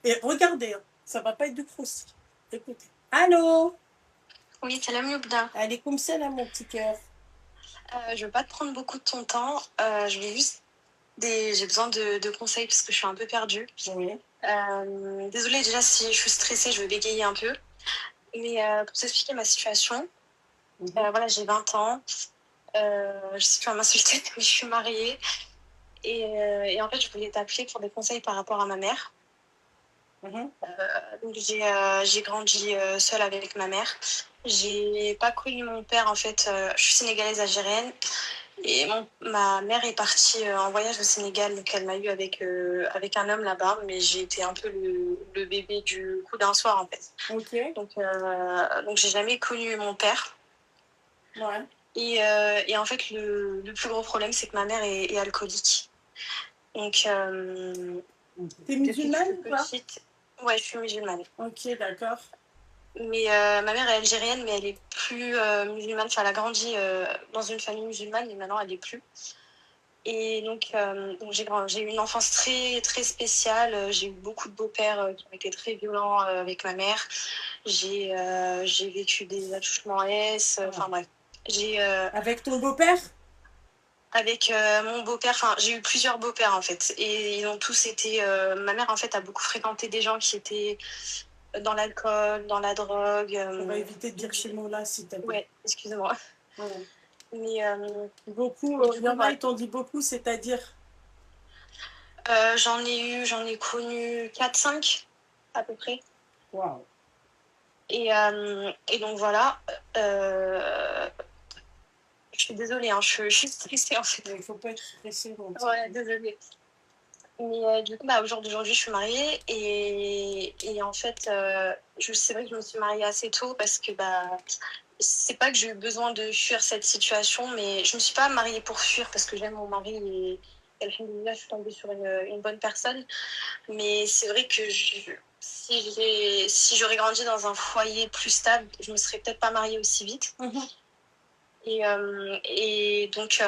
Et regardez, hein, ça va pas être du croustillant. Écoutez. Allô? Oui, salam Youbda. Allez, comme ça, là, mon petit cœur. Je veux pas te prendre beaucoup de ton temps. Je veux juste j'ai besoin de conseils parce que je suis un peu perdue. Oui. Désolée déjà si je suis stressée, je vais bégayer un peu. Mais pour t'expliquer ma situation, voilà, j'ai 20 ans. Je sais que tu vas m'insulter, mais je suis mariée. Et en fait, je voulais t'appeler pour des conseils par rapport à ma mère. Donc j'ai grandi seule avec ma mère. J'ai pas connu mon père en fait. Je suis sénégalaise algérienne. Et ma mère est partie en voyage au Sénégal, donc elle m'a eu avec un homme là-bas, mais j'ai été un peu le bébé du coup d'un soir en fait. Ok. Donc j'ai jamais connu mon père. Ouais. Et en fait, le plus gros problème, c'est que ma mère est alcoolique. Donc, T'es depuis que je suis musulmane ou pas? petite, ouais, je suis musulmane. Ok, d'accord. Mais ma mère est algérienne, mais elle est plus musulmane. Enfin, elle a grandi dans une famille musulmane, mais maintenant elle est plus. Et donc j'ai eu une enfance très, très spéciale. J'ai eu beaucoup de beaux-pères qui ont été très violents avec ma mère. J'ai vécu des attouchements S. Enfin bref. J'ai Avec ton beau-père? avec mon beau-père, enfin j'ai eu plusieurs beaux-pères en fait. Et ils ont tous été. Ma mère en fait a beaucoup fréquenté des gens qui étaient dans l'alcool, dans la drogue. On va éviter de dire ces mots-là, s'il te plaît. Ouais, excuse-moi. Ouais. Mais Beaucoup, du il y coup, en a, voilà. ils t'ont dit beaucoup, c'est-à-dire. J'en ai connu 4 5 à peu près. Waouh. Et donc voilà. Euh, je suis désolée, hein, je suis stressée en fait. Il ne faut pas être stressé, mon petit. Ouais, désolée. Mais du coup, au jour d'aujourd'hui, je suis mariée et en fait, c'est vrai que je me suis mariée assez tôt parce que c'est pas que j'ai eu besoin de fuir cette situation, mais je me suis pas mariée pour fuir parce que j'aime mon mari et alhamdoulilah, je suis tombée sur une bonne personne. Mais c'est vrai que si j'aurais grandi dans un foyer plus stable, je me serais peut-être pas mariée aussi vite. Et donc,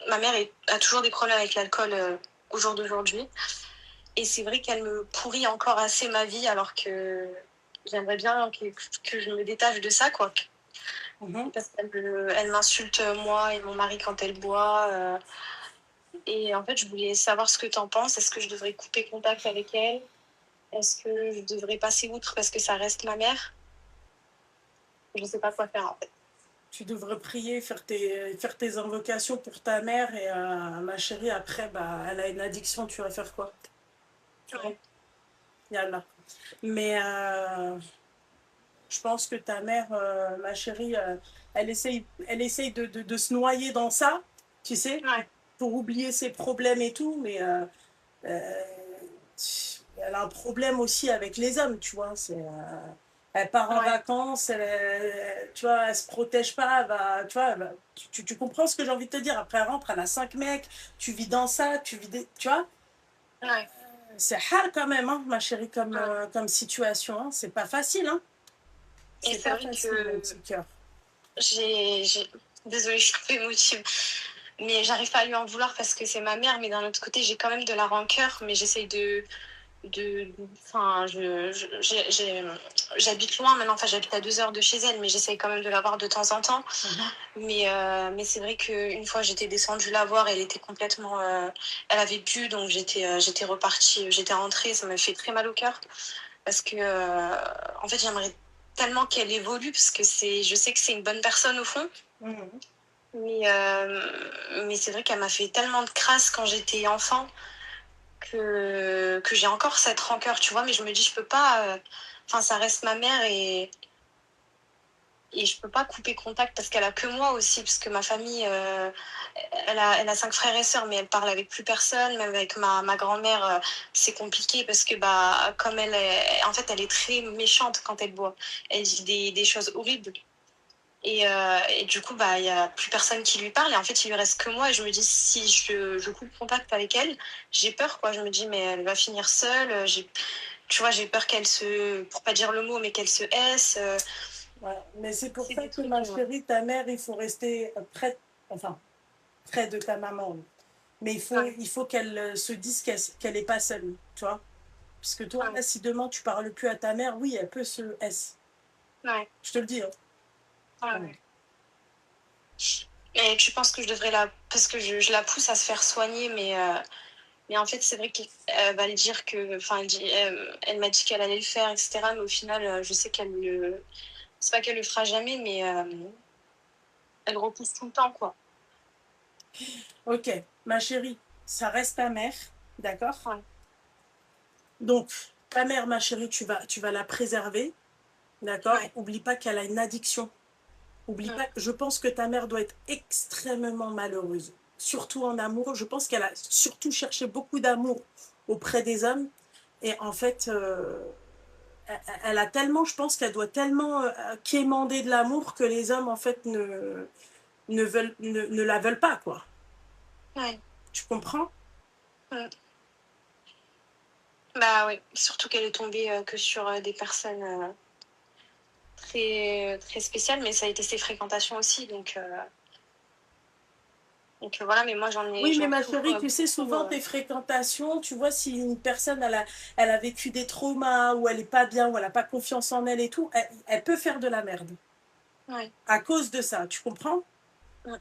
ma mère a toujours des problèmes avec l'alcool au jour d'aujourd'hui. Et c'est vrai qu'elle me pourrit encore assez ma vie, alors que j'aimerais bien que je me détache de ça, quoi. Parce qu'elle m'insulte, moi et mon mari, quand elle boit. Et en fait, je voulais savoir ce que tu en penses. Est-ce que je devrais couper contact avec elle? Est-ce que je devrais passer outre parce que ça reste ma mère? Je ne sais pas quoi faire, en fait. Tu devrais prier, faire tes invocations pour ta mère et ma chérie, après, bah, elle a une addiction, tu vas faire quoi? Tu vois? Ouais. Yallah. Mais je pense que ta mère, ma chérie, elle essaye de se noyer dans ça, tu sais, Ouais. pour oublier ses problèmes et tout, mais euh, elle a un problème aussi avec les hommes, tu vois. Elle part en Ouais. vacances, tu vois, elle se protège pas, tu vois, tu comprends ce que j'ai envie de te dire. Après, elle rentre, elle a 5 mecs, tu vis dans ça, tu vois. Ouais. C'est hard quand même, hein, ma chérie, Ouais. comme situation. Hein. C'est pas facile, hein. Et C'est c'est pas vrai facile, mon que petit cœur. désolée, je suis un peu émotive. Mais j'arrive pas à lui en vouloir parce que c'est ma mère. Mais d'un autre côté, j'ai quand même de la rancœur. Mais j'essaye enfin, j'habite loin maintenant. Enfin, j'habite à 2 heures de chez elle. Mais j'essaye quand même de la voir de temps en temps. Mais c'est vrai qu'une fois, j'étais descendue la voir. Elle était complètement. Elle avait bu. Donc j'étais repartie. J'étais rentrée. Ça m'a fait très mal au cœur. Parce que, en fait, j'aimerais tellement qu'elle évolue. Parce que je sais que c'est une bonne personne au fond. Mais c'est vrai qu'elle m'a fait tellement de crasse quand j'étais enfant que j'ai encore cette rancœur, tu vois. Mais je me dis, je peux pas. Enfin, ça reste ma mère et je peux pas couper contact parce qu'elle a que moi aussi. Parce que ma famille, elle a 5 frères et sœurs, mais elle parle avec plus personne. Même avec ma grand-mère, c'est compliqué parce que, comme en fait, elle est très méchante quand elle boit. Elle dit des choses horribles. Et du coup, il y a plus personne qui lui parle. Et en fait, il lui reste que moi. Et je me dis, si je coupe contact avec elle, j'ai peur, quoi. Je me dis, mais elle va finir seule. Tu vois, j'ai peur pour pas dire le mot, mais qu'elle se hesse. Ouais. Mais c'est pour C'est ça des que, trucs. ma chérie, ta mère, il faut rester enfin, près de ta maman. Mais Ouais, il faut qu'elle se dise qu'elle n'est pas seule, tu vois. Parce que toi, Ouais. là, si demain tu parles plus à ta mère, oui, elle peut se S. Ouais. Je te le dis. Hein. Ouais, ouais. Et tu penses que je devrais la... Parce que je la pousse à se faire soigner, mais en fait, c'est vrai qu'elle va le dire que... Enfin, elle m'a dit qu'elle allait le faire, etc. Mais au final, je sais qu'elle le... C'est pas qu'elle le fera jamais, mais elle repousse tout le temps, quoi. Ok, ma chérie, ça reste ta mère, d'accord? Ouais. Donc, ta mère, ma chérie, tu vas la préserver, d'accord? Ouais. Oublie pas qu'elle a une addiction. Oublie Mm. pas, je pense que ta mère doit être extrêmement malheureuse, surtout en amour. Je pense qu'elle a surtout cherché beaucoup d'amour auprès des hommes. Et en fait, elle a tellement, je pense qu'elle doit tellement quémander de l'amour que les hommes, en fait, ne la veulent pas, quoi. Ouais. Tu comprends? Mm. Bah oui, surtout qu'elle est tombée que sur des personnes très, très spéciales, mais ça a été ses fréquentations aussi, donc voilà, mais moi Oui, mais j'en ma souffre chérie, tu sais, beaucoup. souvent tes fréquentations, tu vois, si une personne, elle a vécu des traumas, ou elle est pas bien, ou elle n'a pas confiance en elle et tout, elle peut faire de la merde. Ouais. À cause de ça, tu comprends? Ouais.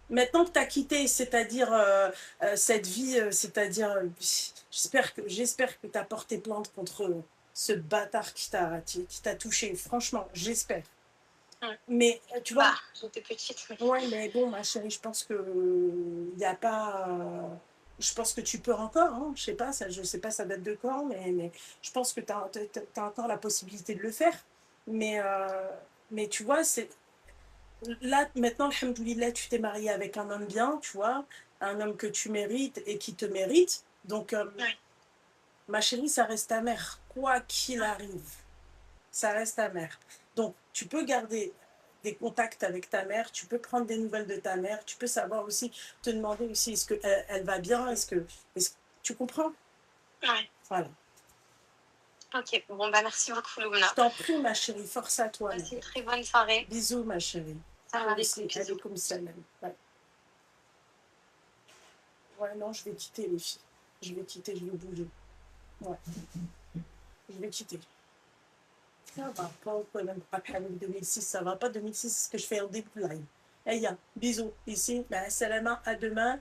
Maintenant que tu as quitté, c'est-à-dire cette vie, c'est-à-dire, j'espère que tu as porté plainte contre ce bâtard qui t'a touché. Franchement, j'espère. Ouais. Mais tu vois, Bah, j'étais petite, mais... ouais, mais bon, ma chérie, je pense que il y a pas. Je pense que tu peux encore, hein, je sais pas, ça, je sais pas, ça date de quand, mais je pense que tu as encore la possibilité de le faire. Mais, euh, mais tu vois, c'est là, maintenant, alhamdoulilah, tu t'es mariée avec un homme bien, tu vois, un homme que tu mérites et qui te mérite. Donc, Ouais. ma chérie, ça reste ta mère, quoi qu'il arrive. Ça reste ta mère. Donc, tu peux garder des contacts avec ta mère, tu peux prendre des nouvelles de ta mère, tu peux savoir aussi, te demander aussi, est-ce qu'elle elle va bien, tu comprends? Ouais. Voilà. Ok, bon, bah merci beaucoup, Je Louna. t'en prie, ma chérie, force à toi. Passe une très bonne soirée. Bisous, ma chérie. Salam Toi alaikum, aussi, bisous. alaykoum salam. Ouais. Ouais, non, je vais quitter les filles. Je vais quitter, je vais bouger. Ouais, je vais quitter. Ça va pas, quand même pas 2006, ça va pas 2006, c'est ce que je fais au début de live. Hey, bisous, ici, ben, salam, à demain.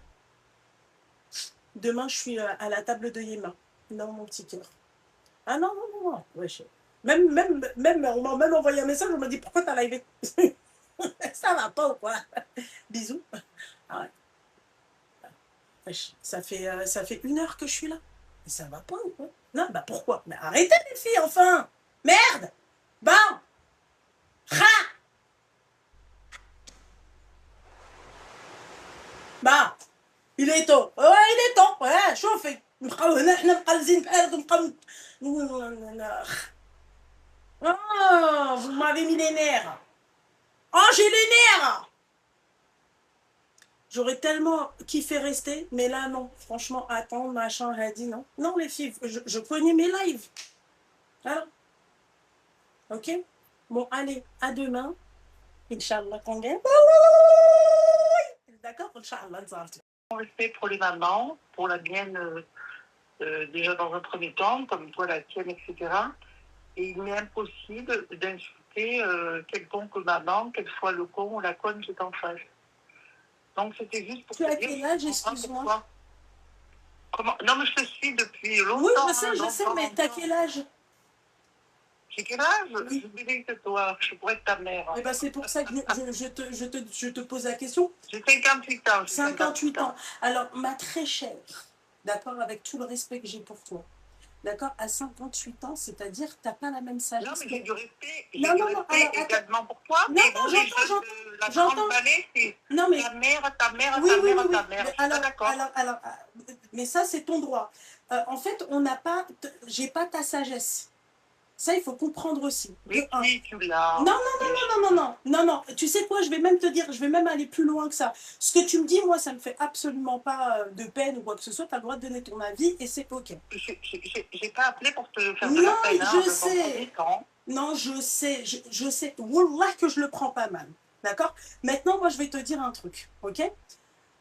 Demain, je suis à la table de Yéma, dans mon petit cœur. Ah non, non, non, non. Ouais, on m'a même envoyé un message, on m'a dit pourquoi t'as live. Ça va pas ou quoi? Bisous. Ah ouais. Wesh, ça fait 1 heure que je suis là. Mais ça va pas ou quoi? Non, bah pourquoi? Mais arrêtez les filles, enfin! Merde! Bon! Ha! Bah! Il est temps. Ouais, il est temps. Ouais, شوفي. نبقاو هنا حنا مقلزين بحالكم نبقاو. Oh, vous m'avez mis les nerfs. Oh, j'ai les nerfs! J'aurais tellement kiffé rester, mais là, non. Franchement, attends, machin, elle a dit non. Non, les filles, je connais mes lives. Hein? Ok? Bon, allez, à demain. Inch'Allah, qu'on gagne. D'accord? Inch'Allah, Respect pour les mamans, pour la mienne déjà dans un premier temps, comme toi la tienne, etc. Et il m'est impossible d'insulter quelconque maman, qu'elle soit le con ou la conne qui est en face. Donc c'était juste pour tu te as dire, quel âge, je comprends excuse-moi? pourquoi. Comment... Non, mais je te suis depuis longtemps. Oui, je sais, longtemps, mais t'as quel âge? J'ai quel âge? Oui. Je dirais que toi, je pourrais être ta mère. Eh ben, c'est pour ça que je te pose la question. J'ai 58 ans. 58 ans. Alors, ma très chère, d'accord, avec tout le respect que j'ai pour toi, d'accord, à 58 ans, c'est-à-dire que tu n'as pas la même sagesse. Non, mais j'ai du respect. Non, J'ai non, du non, respect alors, également pour toi. Non, mais non, vous, les jeunes de la j'entends. grande vallée, c'est Non, mais ta mère, ta mère, oui, ta oui, mère, oui, oui. ta mère. Mais Je suis pas d'accord. mais ça, c'est ton droit. En fait, on n'a pas, j'ai pas ta sagesse. Ça, il faut comprendre aussi. Mais si, tu l'as. Non, non, non, non, non, non, non, non, non. Tu sais quoi, je vais même te dire, je vais même aller plus loin que ça. Ce que tu me dis, moi, ça me fait absolument pas de peine ou quoi que ce soit. Tu as le droit de donner ton avis et c'est OK. J'ai pas appelé pour te faire de la peine. Non, je sais. Non, je sais. Wallah que je le prends pas mal. D'accord? Maintenant, moi, je vais te dire un truc. OK?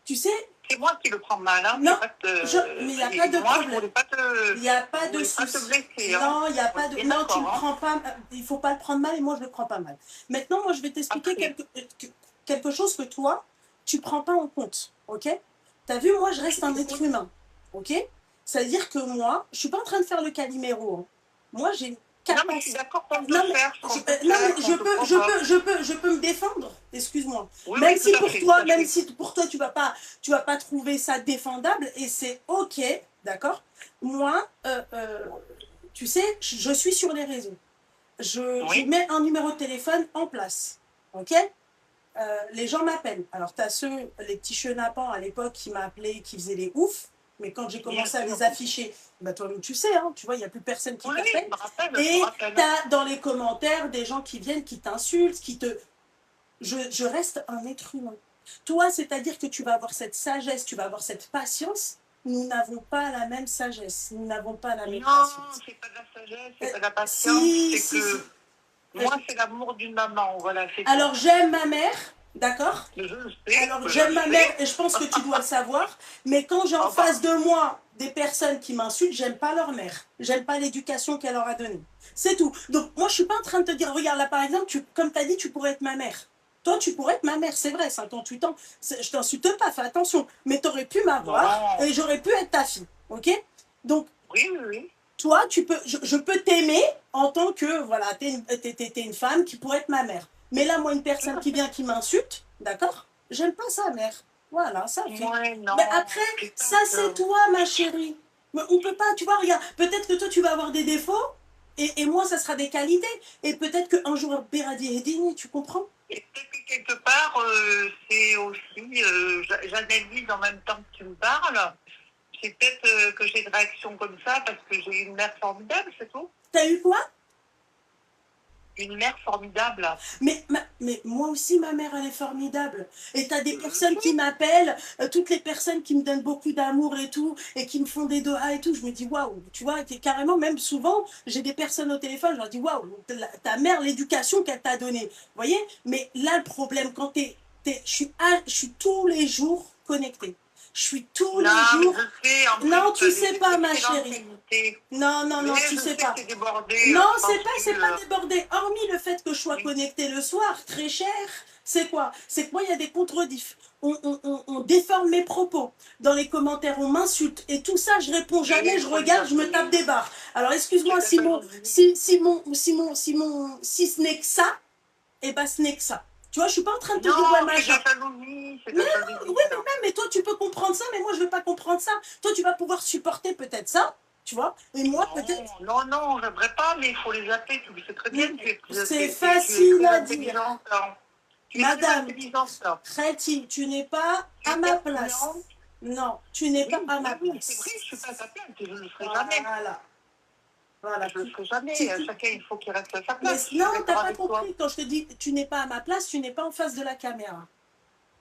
Tu sais, c'est moi qui le prends mal. Hein. Non, mais mais il n'y a pas de moi, je problème. voulais pas te, Il n'y a pas je de voulais pas te souci. blesser. Hein. Non, il n'y a pas de. On est Non, tu d'accord, le hein. prends pas. Il ne faut pas le prendre mal et moi, je le prends pas mal. Maintenant, moi, je vais t'expliquer Après. quelque chose que toi, tu ne prends pas en compte. Ok? Tu as vu, moi, je reste un être humain. Ok? C'est-à-dire que moi, je ne suis pas en train de faire le Calimero. Hein. Moi, j'ai une Non, mais je suis capacité. d'accord qu'on Non, te mais, cherche, qu'on te non, cherche, mais qu'on te provoque. je peux me défendre. Excuse-moi. Oui, Même oui, si tout à pour fait, toi, tout à même fait. si pour toi, tu vas pas trouver ça défendable et c'est ok, d'accord? Moi, tu sais, je suis sur les réseaux. Je Oui. mets un numéro de téléphone en place, ok? Les gens m'appellent. Alors, tu as les petits chenapans à l'époque qui m'appelaient, qui faisaient les oufs. Mais quand j'ai commencé à Bien les sûr. afficher, bah toi-même tu sais, hein, tu vois, il n'y a plus personne qui Oui, t'appelle. je me rappelle, je me Et rappelle. tu as dans les commentaires des gens qui viennent, qui t'insultent, qui te... Je reste un être humain. Toi, c'est-à-dire que tu vas avoir cette sagesse, tu vas avoir cette patience. Nous n'avons pas la même sagesse, nous n'avons pas la même Non, patience. c'est pas de la sagesse, c'est pas de la patience, Si, c'est que moi, c'est l'amour d'une maman, voilà, c'est Alors, j'aime ma mère, d'accord? tout. Je le sais, Alors, j'aime ma mère et je pense que tu dois le savoir. Mais quand j'ai en face de moi des personnes qui m'insultent, j'aime pas leur mère. J'aime pas l'éducation qu'elle leur a donnée. C'est tout. Donc, moi, je suis pas en train de te dire, regarde là, par exemple, comme tu as dit, tu pourrais être ma mère. Toi, tu pourrais être ma mère, c'est vrai, 58 ans. Je t'insulte pas, fais attention. Mais tu aurais pu m'avoir et j'aurais pu être ta fille. Ok? Donc, oui, oui, oui. toi, je peux t'aimer en tant que, voilà, t'es une femme qui pourrait être ma mère. Mais là, moi, une personne qui vient, qui m'insulte, d'accord? J'aime pas sa mère. Voilà, ça fait. Ouais, non. Mais après, ça, c'est toi, ma chérie. Mais on peut pas, tu vois, regarde, peut-être que toi, tu vas avoir des défauts, et moi, ça sera des qualités. Et peut-être qu'un jour, Beradi Hedini, tu comprends? Et peut-être que quelque part, c'est aussi, j'analyse en même temps que tu me parles. C'est peut-être que j'ai une réaction comme ça parce que j'ai une mère formidable, c'est tout. T'as eu quoi? Une mère formidable. Mais moi aussi, ma mère, elle est formidable. Et t'as des personnes qui m'appellent, toutes les personnes qui me donnent beaucoup d'amour et tout, et qui me font des doigts et tout. Je me dis, waouh, tu vois, carrément, même souvent, j'ai des personnes au téléphone, je leur dis, waouh, ta mère, l'éducation qu'elle t'a donnée. Vous voyez? Mais là, le problème, quand je suis tous les jours connectée. Je suis tous les jours. Non, tu sais pas, ma chérie. Non, tu sais pas. Non, c'est pas débordé. Hormis le fait que je sois connectée le soir, très cher, c'est quoi? C'est que moi, il y a des contre-diffs. On déforme mes propos. Dans les commentaires, on m'insulte. Et tout ça, je réponds jamais, je regarde, je me tape des barres. Alors, excuse-moi, si ce n'est que ça, eh ben, ce n'est que ça. Tu vois, je suis pas en train de te dire, ouais, machin. Oui, mais toi, tu peux comprendre ça, mais moi, je veux pas comprendre ça. Toi, tu vas pouvoir supporter peut-être ça, tu vois, et moi, peut-être... Non, j'aimerais pas, mais il faut les appeler, tu le sais très bien. C'est facile à dire. Madame, Khati, tu n'es pas à ma place. Non, tu n'es pas à ma place. C'est vrai, je suis pas à ta place, je ne le ferai jamais. Voilà. Je ne le ferai jamais. Chacun, il faut qu'il reste à sa place. Mais non, t'as pas compris. Quand je te dis tu n'es pas à ma place, tu n'es pas en face de la caméra.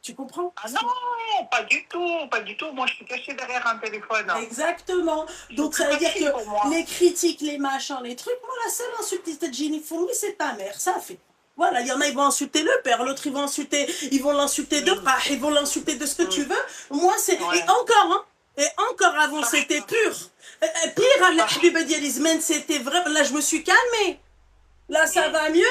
Tu comprends? Ah non, pas du tout. Moi, je suis cachée derrière un téléphone. Exactement. Donc, ça veut dire que les critiques, les machins, les trucs, moi, la seule insulte de Jenny Fourmi, c'est ta mère. Ça fait. Voilà, il y en a, ils vont insulter le père, l'autre, ils vont l'insulter de pas, ils vont l'insulter de ce que tu veux. Moi, c'est... Et encore, hein. Et encore avant, c'était pur. Pire, la Habiba Dializmen, c'était vrai. Là, je me suis calmée. Là, ça va mieux.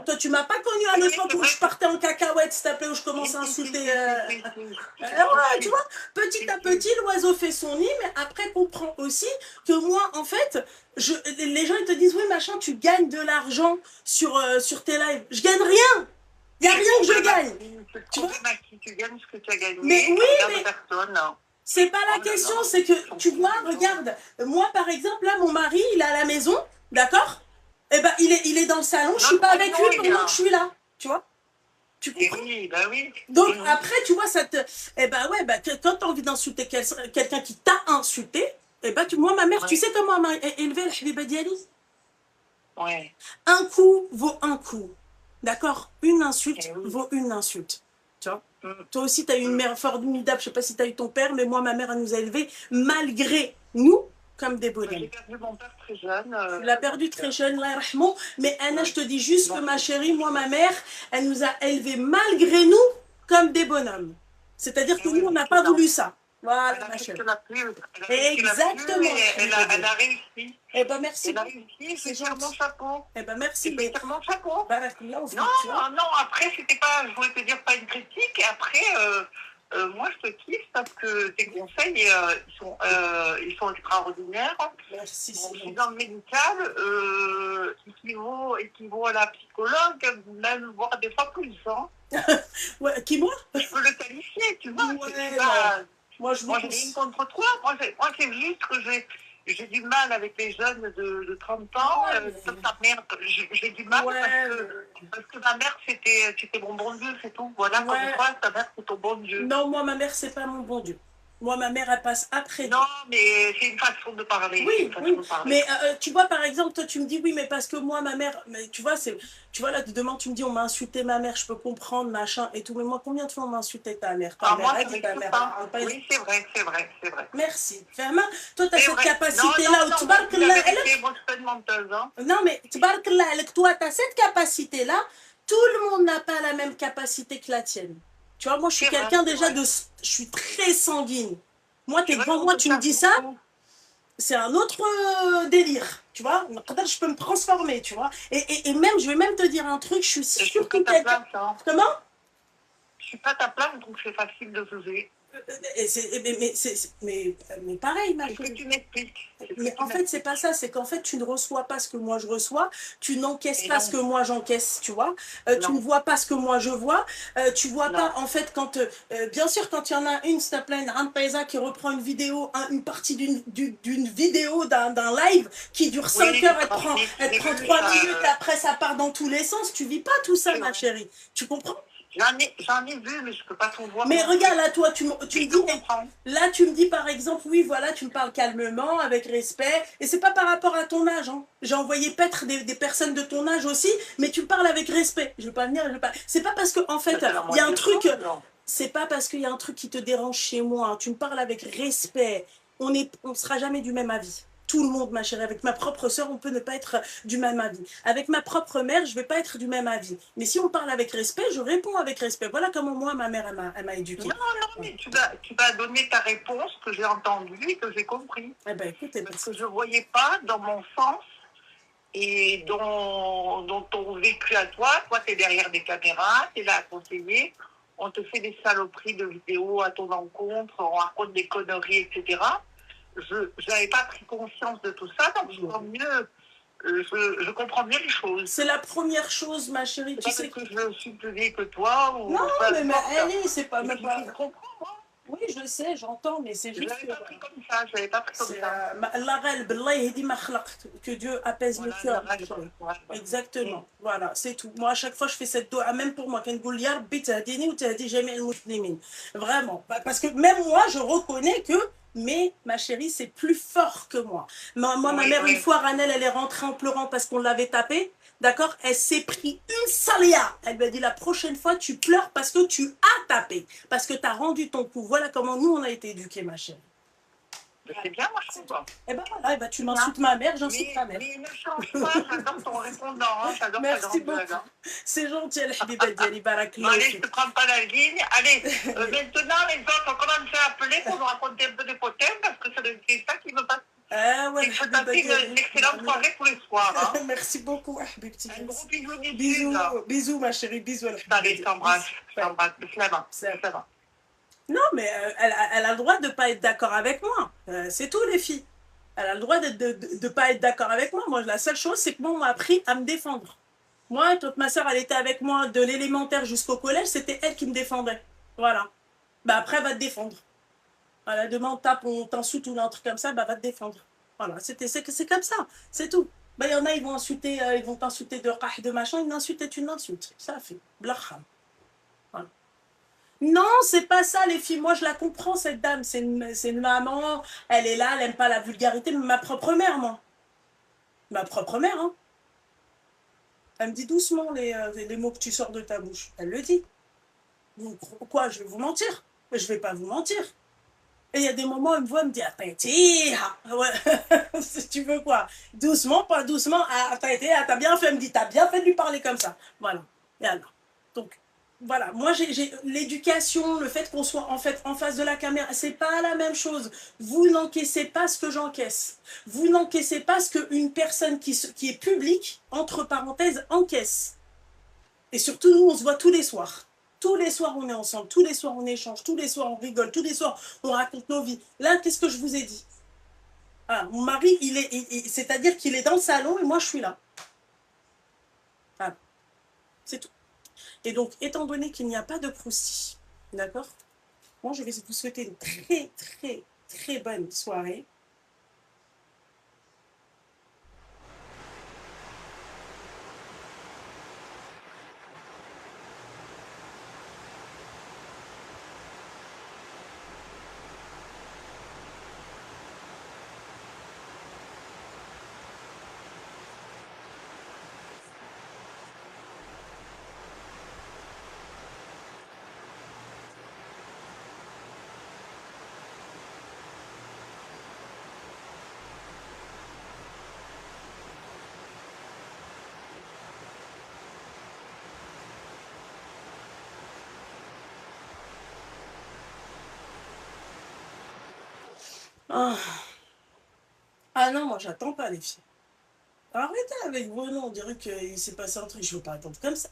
Toi, tu m'as pas connu à l'époque où je partais en cacahuète, s'il te plaît, où je commençais à insulter. Ouais, tu vois, petit à petit, l'oiseau fait son nid, mais après, comprends aussi que moi, en fait, les gens, ils te disent, oui, machin, tu gagnes de l'argent sur tes lives. Je gagne rien. Il n'y a rien que je gagne. Tu vois, tu gagnes ce que tu as gagné. Mais oui, mais... C'est pas la question, c'est que, tu vois, regarde, moi, par exemple, là, mon mari, il est à la maison, d'accord? Eh ben, il est dans le salon, je suis pas avec lui pendant que je suis là, tu vois? Tu comprends? Oui, bah oui. Donc après, tu vois, ça te... Eh ben ouais, bah, quand tu as envie d'insulter quelqu'un qui t'a insulté, eh ben, moi, ma mère, tu sais comment elle m'a élevé, la Habiba Diali? Ouais. Un coup vaut un coup, d'accord? Une insulte vaut une insulte, tu vois? Toi aussi, tu as eu une mère formidable, je sais pas si tu as eu ton père, mais moi, ma mère, elle nous a élevés malgré nous, comme des bonhommes. J'ai perdu mon père très jeune. Tu l'as perdu très jeune, là, mais Anna, je te dis juste que ma chérie, moi, ma mère, elle nous a élevés malgré nous comme des bonhommes. C'est-à-dire que Et oui, nous, on n'a c'est pas ça. voulu ça. Voilà, Elle a ma fait ce chérie. qu'elle a pu, elle a fait ce qu'elle a pu, Exactement. et elle a réussi. Eh ben, merci Elle a beaucoup. réussi, C'est je tire mon gentil. chapeau. Eh ben, Je merci. tire mon chapeau. Barakallah, au Non, fond, tu vois. non, après, c'était pas, je voulais te dire pas une critique, et après, moi, je te kiffe parce que tes conseils, ils sont extraordinaires. Merci, Bon, c'est je suis gentil. dans le médical, équivaut à la psychologue, même voire des fois plus. Hein. Ouais, qui, moi? Je peux le qualifier, tu vois. Ouais, C'est pas, Moi, je vous moi, j'ai rien contre toi. Moi, c'est juste que j'ai du mal avec les jeunes de 30 ans. Ouais, Comme ta mère, j'ai du mal ouais, parce que ma mère, c'était mon bon Dieu, c'est tout. Voilà, comme ouais. toi, ta mère, c'est ton bon Dieu. Non, moi, ma mère, c'est pas mon bon Dieu. Moi, ma mère, elle passe après Dieu. Non, mais c'est une façon de parler. c'est Oui, une façon oui. de parler. Mais tu vois, par exemple, toi, tu me dis, oui, mais parce que moi, ma mère, mais tu vois, tu vois, là, demain, tu me dis, on m'a insulté ma mère, je peux comprendre, machin, et tout. Mais moi, combien de fois on m'a insulté ta mère? Ta Ah, mère, moi, elle ça dit ta m'excite mère. pas. Elle parle pas- Oui, c'est vrai, c'est vrai, c'est vrai. Merci. Vraiment, toi, tu as C'est cette vrai. capacité-là. Non, Tu moi, je dis la barques vérité, moi, je suis pas une menteuse. Hein. Non, mais toi, tu as cette capacité-là. Tout le monde n'a pas la même capacité que la tienne. Tu vois, moi, je suis C'est vrai, quelqu'un c'est déjà vrai. Je suis très sanguine. Moi, t'es C'est vrai devant qu'on moi, te tu me cache dis ça, beaucoup. c'est un autre délire. Tu vois, peut-être je peux me transformer, tu vois. Et même, je vais même te dire un truc, je suis Je suis sûre pas que ta quelqu'un. place, hein. Comment? Je suis pas ta place, donc c'est facile de juger. Mais pareil, ma C'est ce que chérie. tu m'expliques. C'est ce que Mais tu en fait, c'est m'expliques. pas ça, c'est qu'en fait, tu ne reçois pas ce que moi je reçois, tu n'encaisses Et pas non, ce que moi j'encaisse, tu vois. Tu ne non, vois pas ce que moi je vois, tu vois non. pas, en fait, quand, bien sûr, quand il y en a une, s'il te plaît, une paisa qui reprend une vidéo, une partie d'une vidéo, d'un live qui dure 5 Oui, heures, c'est pratique. elle J'ai prend vu 3 ça. minutes, et après ça part dans tous les sens, tu vis pas tout ça, C'est ma vrai. chérie. Tu comprends? J'en ai vu, mais je peux pas tout voir Mais non regarde, plus. là, toi, tu Mais me je dis, te comprends. là, tu me dis par exemple, oui, voilà, tu me parles calmement, avec respect, et c'est pas par rapport à ton âge, hein. J'ai envoyé paître des personnes de ton âge aussi, mais tu me parles avec respect. Je vais pas venir, je vais pas. C'est pas parce que, en fait, C'est la il y a un moindre truc, chose, non. c'est pas parce qu'il y a un truc qui te dérange chez moi, hein. Tu me parles avec respect. On sera jamais du même avis. Tout le monde, ma chérie. Avec ma propre sœur, on peut ne pas être du même avis. Avec ma propre mère, je vais pas être du même avis. Mais si on parle avec respect, je réponds avec respect. Voilà comment moi, ma mère, elle m'a éduquée. Non, mais tu vas donner ta réponse que j'ai entendue et que j'ai compris. Eh ben, écoute, Parce que je ne voyais pas dans mon sens et dans ton vécu à toi. Toi, tu es derrière des caméras, tu es là à conseiller. On te fait des saloperies de vidéos à ton encontre, on raconte des conneries, etc. Je n'avais pas pris conscience de tout ça, donc je comprends mieux les choses. c'est la première chose, ma chérie. C'est Tu pas sais parce que je suis plus vieille que toi ou non, peu mais importe. allez, c'est pas Mais même pas. je comprends, moi. Oui, je sais, j'entends, mais c'est Je juste l'avais que. pas pris comme ça, je l'avais pas pris comme C'est ça. que Dieu apaise le Voilà, cœur. la raison. Ouais. Exactement. Voilà, c'est tout. Moi, à chaque fois, je fais cette doigt, même pour moi, quand je dis Ya Rabbi, tahdini ou tahdi jami' al-muslimin. Vraiment. Parce que même moi, je reconnais que, mais ma chérie, c'est plus fort que moi. Ma Oui, mère, une oui. fois, Ranel, elle est rentrée en pleurant parce qu'on l'avait tapée. D'accord? Elle s'est pris une salia. Elle lui a dit la prochaine fois, tu pleures parce que tu as tapé. Parce que tu as rendu ton coup. Voilà comment nous, on a été éduqués, ma chérie. C'est bien, moi, je trouve. Et ben voilà, ben tu m'insultes ma mère, j'insulte ta mère. Mais ne change pas, j'adore ton répondant, hein, j'adore ta Merci grande beaucoup. blague. Hein. C'est gentil, Al-Habiba Diali, Bon, Barakallah. allez, je ne te prends pas la ligne. Allez, maintenant, les autres ont commencé à appeler pour nous raconter un peu des potins, parce que c'est ça qui me passe. Ah ouais, Il faut passer une excellente soirée tous les soirs. Hein. Merci beaucoup, Habibti. Un gros bisou du Bisous, sud. bisous, ma chérie, bisous. Allez, je t'embrasse. Je t'embrasse. Bisous. Ça. Non, mais elle a le droit de ne pas être d'accord avec moi. C'est tout, les filles. Elle a le droit de ne pas être d'accord avec moi. Moi, la seule chose, c'est que moi, on m'a appris à me défendre. Moi, toute ma soeur, elle était avec moi de l'élémentaire jusqu'au collège, c'était elle qui me défendait. Voilà. Bah après, elle va te défendre. Voilà, demain, on tape, on t'insulte ou un truc comme ça, bah va te défendre. Voilà, c'est comme ça, c'est tout. Bah, il y en a, ils vont insulter, ils vont t'insulter de rah, de machin, une insulte est une insulte. Ça fait. Blacham. Voilà. Non, c'est pas ça, les filles. Moi, je la comprends, cette dame. C'est une maman. Elle est là, elle aime pas la vulgarité. Mais ma propre mère, moi. Ma propre mère, hein. Elle me dit doucement les mots que tu sors de ta bouche. Elle le dit. Donc, quoi, je vais vous mentir? Je vais pas vous mentir. Et il y a des moments où elle me voit, elle me dit ouais. Si tu veux quoi? Doucement, pas doucement. T'as bien fait, elle me dit, t'as bien fait de lui parler comme ça. Voilà. Et alors. Donc, Voilà, moi j'ai l'éducation, le fait qu'on soit en fait en face de la caméra, c'est pas la même chose. Vous n'encaissez pas ce que j'encaisse. Vous n'encaissez pas ce qu'une personne qui est publique, entre parenthèses, encaisse. Et surtout, nous, on se voit tous les soirs. Tous les soirs, on est ensemble. Tous les soirs, on échange. Tous les soirs, on rigole. Tous les soirs, on raconte nos vies. Là, qu'est-ce que je vous ai dit? Ah, mon mari, c'est-à-dire qu'il est dans le salon et moi, je suis là. Voilà, c'est tout. Et donc, étant donné qu'il n'y a pas de croustilles, d'accord? Moi, je vais vous souhaiter une très, très, très bonne soirée. Ah, ah non, moi, j'attends pas les filles. Arrêtez avec vos noms, on dirait qu'il s'est passé un truc. Je veux pas attendre comme ça.